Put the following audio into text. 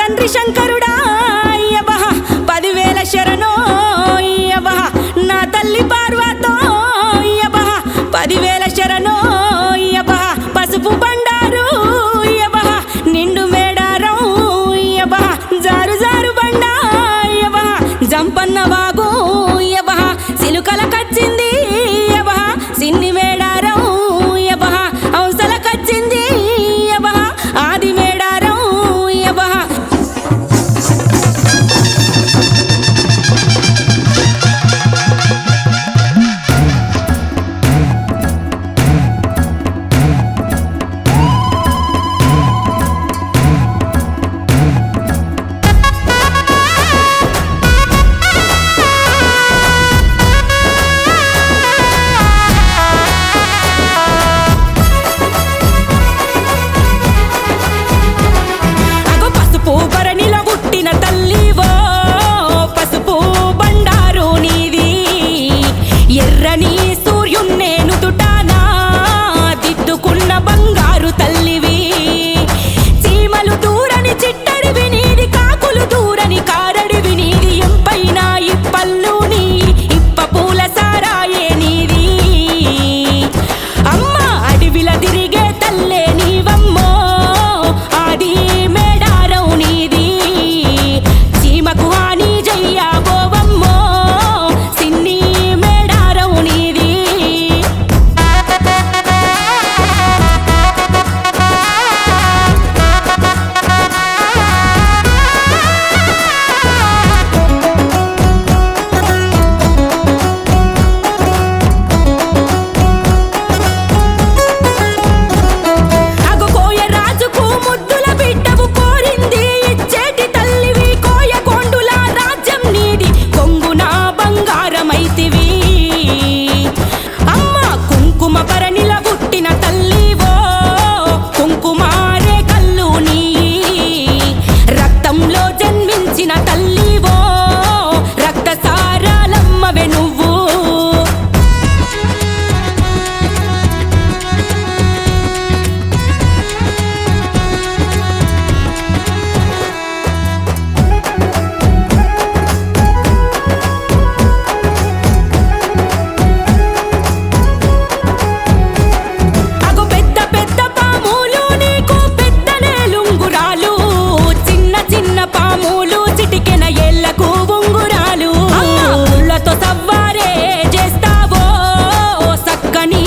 తండ్రి శంకరుడా యబహ 10,000 శరణో యబహ నా తల్లి పార్వతో యబహ 10,000 శరణో యబహ పసుపు బండారు యబహ నిండు మేడారం యబహ జారు జారు బండా యబహ జంపన్న వాగు యబహ సిలుకల కచ్చింది యబహ సిన్ని మేడారం యబహ ఔసల కచ్చింది యబహ ఆది మేడారం యబహ భరణిలో పుట్టిన తల్లివో పసుపు బండారు నీది ఎర్రని సూర్యున్నే నుదుటానా దిద్దుకున్న బంగారు తల్లివి చీమలు దూరని చిట్టడివి నీది కాకులు దూరని కారడివి నీది ఎంపైన ఇప్పల్లు నీ ఇప్ప పూల సారాయే నీది అమ్మ అడవిల తిరిగే తల్లే నీవమ్మో ఆది నీది చీమకు హాని జయ్యాబోవమ్మో సిన్ని మేడారం నీది అగో కోయ రాజుకు ముద్దుల బిడ్డవు కోరింది ఇచ్చేటి తల్లివి కోయ కొండుల రాజ్యం నీది కొంగున బంగారమైతివి అమ్మ కుంకుమ భరణిల పుట్టిన తల్లివో కుంకుమారే కల్లు నీ రక్తంలో జన్మించిన తల్లివో రక్త సారాలమ్మవే నువ్వు అగో పెద్ద పెద్ద పాములు నీకు పెద్దనే లుంగురాలు చిన్న చిన్న పాములు చిటికెన ఏళ్లకు ఉంగురాలు ముళ్ళతో సవ్వారే చేస్తావో సక్కని